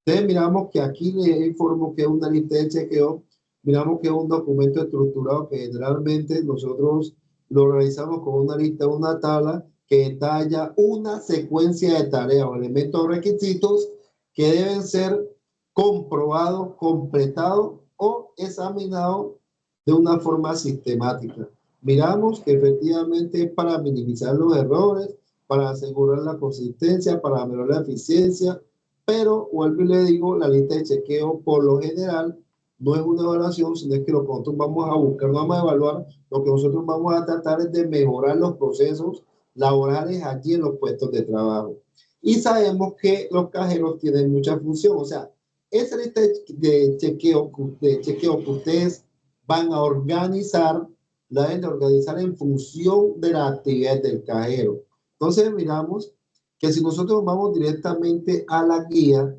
Entonces miramos que aquí le informo que es una lista de chequeo, miramos que es un documento estructurado que generalmente nosotros lo realizamos con una lista, una tabla que detalla una secuencia de tareas o elementos o requisitos que deben ser comprobados, completados o examinados de una forma sistemática. Miramos que efectivamente es para minimizar los errores, para asegurar la consistencia, para mejorar la eficiencia, pero vuelvo y le digo, la lista de chequeo por lo general no es una evaluación, sino es que lo que nosotros vamos a buscar, no vamos a evaluar, lo que nosotros vamos a tratar es de mejorar los procesos laborales allí en los puestos de trabajo. Y sabemos que los cajeros tienen mucha función, o sea, esa lista de chequeo que ustedes van a organizar, la deben de organizar en función de la actividad del cajero. Entonces miramos que si nosotros vamos directamente a la guía,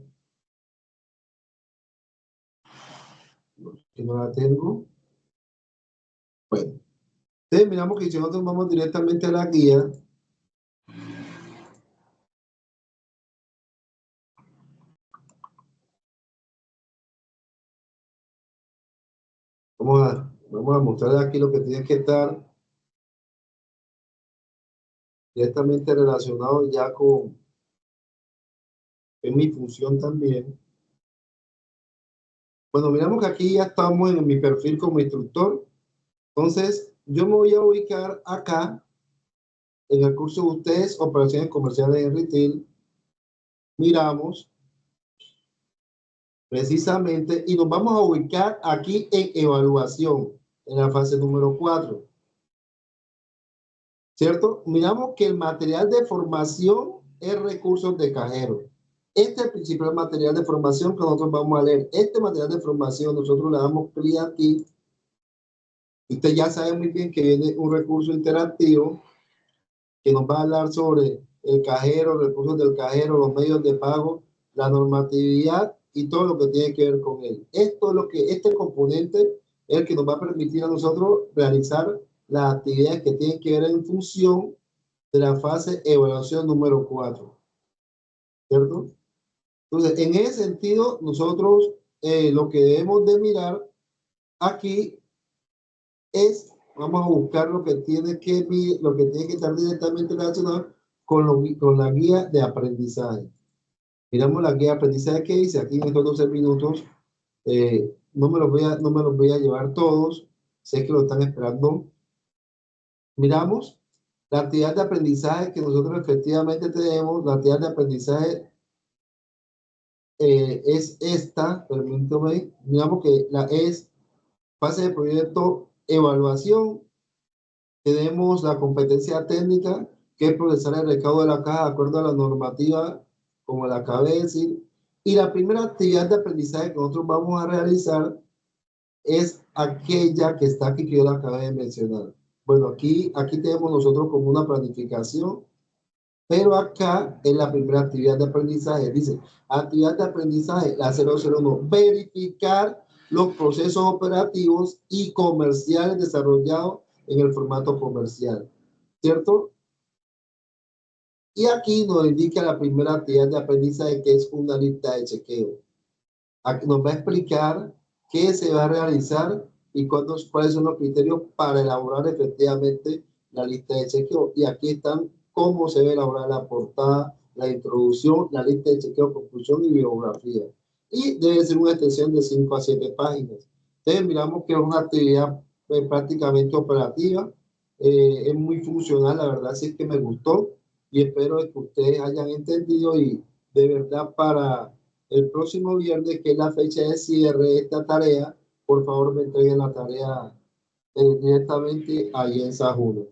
que no la tengo, bueno, entonces miramos que si nosotros vamos directamente a la guía, vamos a mostrar aquí lo que tiene que estar directamente relacionado ya con mi función también. Bueno, miramos que aquí ya estamos en mi perfil como instructor. Entonces, yo me voy a ubicar acá en el curso de ustedes, operaciones comerciales en retail. Miramos precisamente y nos vamos a ubicar aquí en evaluación, en la fase número 4. ¿Cierto? Miramos que el material de formación es recursos de cajero. Este es el principal material de formación que nosotros vamos a leer. Este material de formación nosotros le damos clic aquí. Usted ya sabe muy bien que viene un recurso interactivo que nos va a hablar sobre el cajero, recursos del cajero, los medios de pago, la normatividad y todo lo que tiene que ver con él. Esto es lo que, este componente es el que nos va a permitir a nosotros realizar las actividades que tienen que ver en función de la fase evaluación número 4, ¿cierto? Entonces, en ese sentido, nosotros lo que debemos de mirar aquí es, vamos a buscar lo que tiene que estar directamente relacionado con la guía de aprendizaje. Miramos la guía de aprendizaje que dice aquí en estos 12 minutos. No me los voy a llevar todos. Sé que lo están esperando. Miramos la actividad de aprendizaje que nosotros efectivamente tenemos. La actividad de aprendizaje es esta. Permítame. Miramos que la es fase de proyecto evaluación. Tenemos la competencia técnica, que es procesar el recaudo de la caja de acuerdo a la normativa, como la acabé de decir. Y la primera actividad de aprendizaje que nosotros vamos a realizar es aquella que está aquí que yo la acabé de mencionar. Bueno, aquí tenemos nosotros como una planificación, pero acá es la primera actividad de aprendizaje. Dice, actividad de aprendizaje, la 001, verificar los procesos operativos y comerciales desarrollados en el formato comercial, ¿cierto? Y aquí nos indica la primera actividad de aprendizaje, que es una lista de chequeo. Aquí nos va a explicar qué se va a realizar y cuáles son los criterios para elaborar efectivamente la lista de chequeo. Y aquí están cómo se debe elaborar la portada, la introducción, la lista de chequeo, conclusión y biografía. Y debe ser una extensión de 5 a 7 páginas. Entonces miramos que es una actividad prácticamente operativa, es muy funcional, la verdad sí es que me gustó y espero que ustedes hayan entendido y de verdad para el próximo viernes, que es la fecha de cierre de esta tarea, por favor me entreguen la tarea directamente ahí en Sajuno.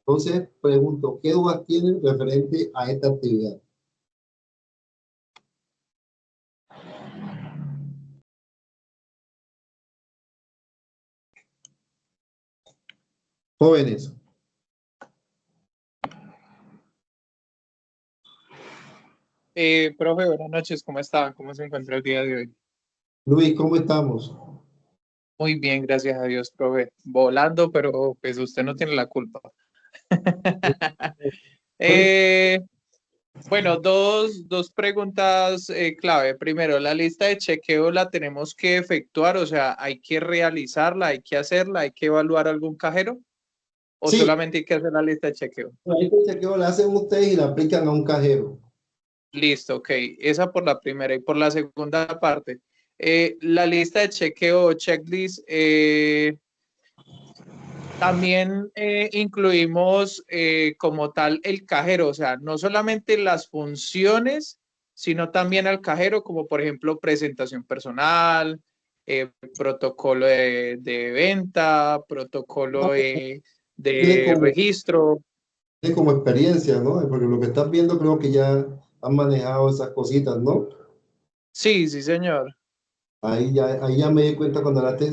Entonces, pregunto, ¿qué dudas tienen referente a esta actividad? Jóvenes.
Profe, buenas noches, ¿cómo está? ¿Cómo se encuentra el día de hoy?
Luis, ¿cómo estamos?
Muy bien, gracias a Dios, profe. Volando, pero pues usted no tiene la culpa. Eh, bueno, dos preguntas clave. Primero, la lista de chequeo la tenemos que efectuar, o sea, hay que realizarla, hay que hacerla, hay que evaluar algún cajero, o
Sí,
solamente hay que hacer la lista de chequeo.
la lista de chequeo la hacen ustedes y la aplican a un cajero.
Listo, ok. Esa por la primera. Y por la segunda parte, la lista de chequeo o checklist, también incluimos como tal el cajero, o sea, no solamente las funciones, sino también al cajero, como por ejemplo presentación personal, protocolo de venta, protocolo
No, tiene
de
como,
registro.
tiene como experiencia, ¿no? Porque lo que estás viendo creo que ya han manejado esas cositas, ¿no?
Sí, sí, señor.
Ahí ya me di cuenta cuando hablaste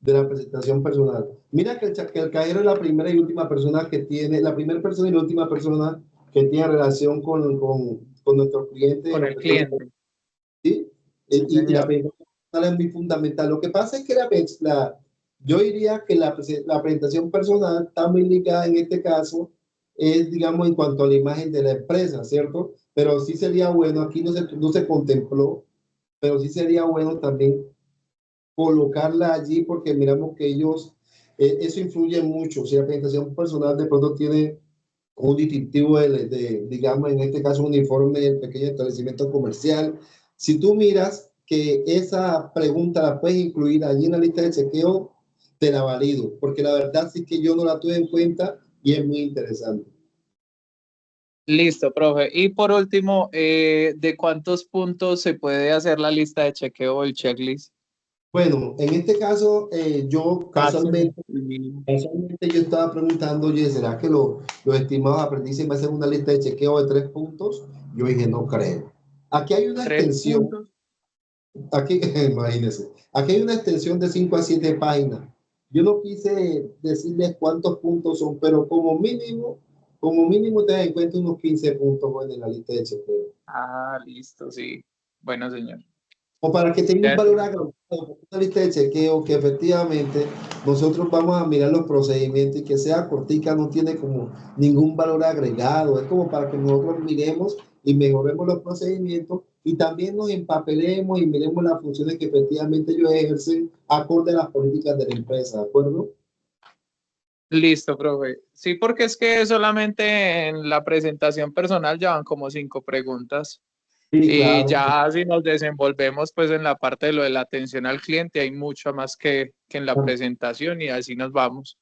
de la presentación personal. Mira que el cajero es la primera y última persona que tiene, la primera persona y la última persona que tiene relación con nuestros clientes en
Con
lo
el
que son,
cliente.
¿sí?
Sí,
Y la
señor.
presentación personal es muy fundamental. Lo que pasa es que yo diría que la presentación personal está muy ligada en este caso, es, digamos, en cuanto a la imagen de la empresa, ¿cierto? Pero sí sería bueno, aquí no se contempló, pero sí sería bueno también colocarla allí porque miramos que ellos, eso influye mucho. Si la presentación personal de pronto tiene un distintivo digamos, en este caso, un uniforme del pequeño establecimiento comercial. Si tú miras que esa pregunta la puedes incluir allí en la lista de chequeo, te la valido, porque la verdad sí que yo no la tuve en cuenta y es muy interesante.
Listo, profe. Y por último, ¿de cuántos puntos se puede hacer la lista de chequeo o el checklist?
Bueno, en este caso, yo
Máximo.
casualmente yo estaba preguntando, oye, ¿será que los estimados aprendices me hacen una lista de chequeo de 3 puntos? Yo dije, no creo. Aquí hay una
Tres
extensión,
puntos.
aquí, imagínense, aquí hay una extensión de 5 a 7 páginas. Yo no quise decirles cuántos puntos son, pero como mínimo ten en cuenta unos 15 puntos bueno, en la lista de chequeo.
Ah, listo, sí. Bueno, señor.
O para que tenga un
Ya,
valor agregado, una lista de chequeo que efectivamente nosotros vamos a mirar los procedimientos y que sea cortica, no tiene como ningún valor agregado. Es como para que nosotros miremos y mejoremos los procedimientos y también nos empapelemos y miremos las funciones que efectivamente ellos ejercen acorde a las políticas de la empresa, ¿de acuerdo?
listo, profe. Sí, porque es que solamente en la presentación personal ya van como 5 preguntas.
Sí,
Y
claro.
ya si nos desenvolvemos pues en la parte de lo de la atención al cliente, hay mucho más que en la presentación y así nos vamos.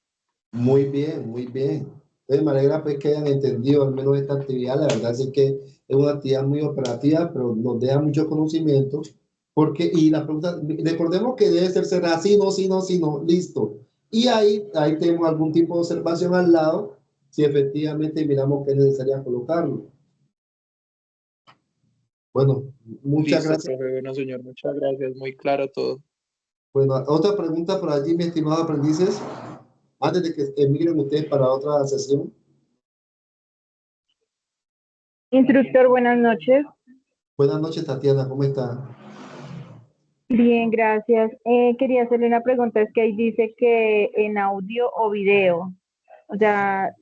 Muy bien, muy bien. Entonces, me alegra pues que hayan entendido al menos esta actividad. La verdad es que es una actividad muy operativa, pero nos deja mucho conocimiento. Porque, y la pregunta, recordemos que debe ser así, no, sí, no, sí, no, listo. Y ahí tenemos algún tipo de observación al lado, si efectivamente miramos que es necesario colocarlo. Bueno, muchas
Listo,
gracias.
profe. Bueno, señor, muchas gracias. Muy claro todo.
Bueno, otra pregunta por allí, mis estimados aprendices, antes de que emigren ustedes para otra sesión.
Instructor, buenas noches.
Buenas noches, Tatiana, ¿cómo está?
Bien, gracias. Quería hacerle una pregunta, es que ahí dice que en audio o video, o sea,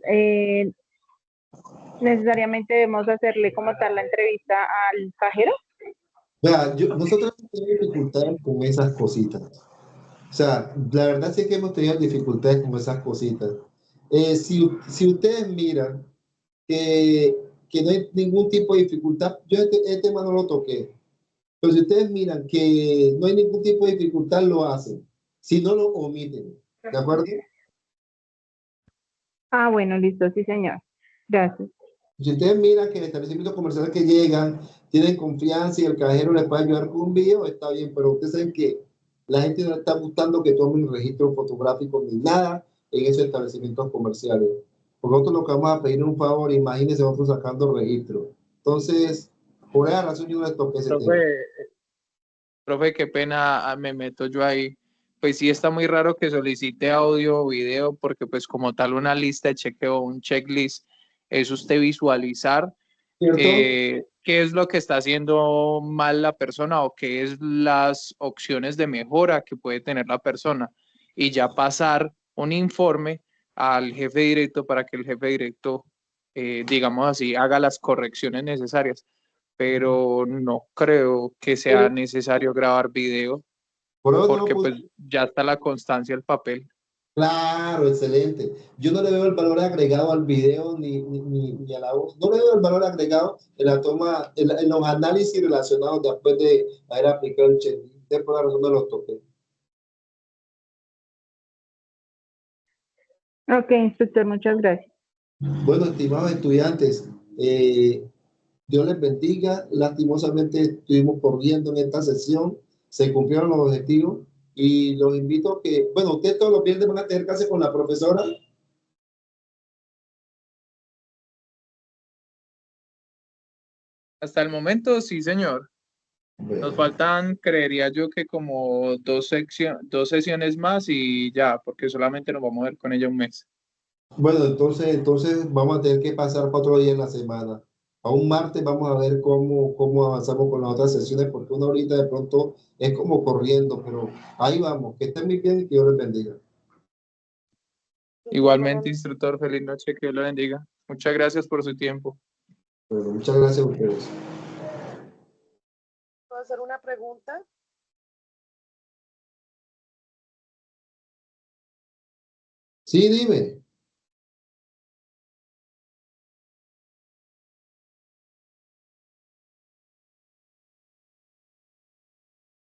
necesariamente debemos hacerle como tal la entrevista al cajero.
Vea, nosotros hemos tenido dificultades con esas cositas. O sea, la verdad sí que hemos tenido dificultades con esas cositas. Si ustedes miran que no hay ningún tipo de dificultad, yo este tema no lo toqué, pero si ustedes miran que no hay ningún tipo de dificultad, lo hacen. Si no, lo omiten. ¿De acuerdo?
Ah, bueno, listo, sí, señor. Gracias.
Si ustedes miran que el establecimiento comercial que llegan tienen confianza y el cajero les puede ayudar con un video, está bien, pero ustedes saben que la gente no está gustando que tomen registros fotográficos ni nada en esos establecimientos comerciales. Por nosotros lo que vamos a pedir un favor, imagínense nosotros sacando registros. Entonces, por esa razón yo no les toqué ese tema.
Profe, qué pena, me meto yo ahí. Pues sí está muy raro que solicite audio o video porque pues como tal una lista de chequeo, un checklist, es usted visualizar
¿Cierto?
qué es lo que está haciendo mal la persona o qué es las opciones de mejora que puede tener la persona y ya pasar un informe al jefe directo para que el jefe directo, digamos así, haga las correcciones necesarias. Pero no creo que sea necesario grabar video
Por eso no lo
porque
puse.
pues ya está la constancia del papel.
Claro, excelente. Yo no le veo el valor agregado al video ni a la voz. No le veo el valor agregado en la toma, en los análisis relacionados después de haber aplicado el checklist. Por la razón no los toqué.
Ok, instructor, muchas gracias.
Bueno, estimados estudiantes, Dios les bendiga. Lastimosamente estuvimos corriendo en esta sesión. Se cumplieron los objetivos y los invito a que, bueno, ustedes todos los viernes van a tener clase con la profesora.
Hasta el momento, sí, señor. Nos
Bueno.
faltan, creería yo, que como dos sesiones más y ya, porque solamente nos vamos a ver con ella un mes.
Bueno, entonces vamos a tener que pasar 4 días en la semana. A un martes vamos a ver cómo avanzamos con las otras sesiones, porque una horita de pronto es como corriendo, pero ahí vamos. Que estén muy bien y que Dios les bendiga.
Igualmente, instructor, feliz noche, que Dios lo bendiga. Muchas gracias por su tiempo.
Bueno, muchas gracias a ustedes.
¿Puedo hacer una pregunta?
Sí, dime.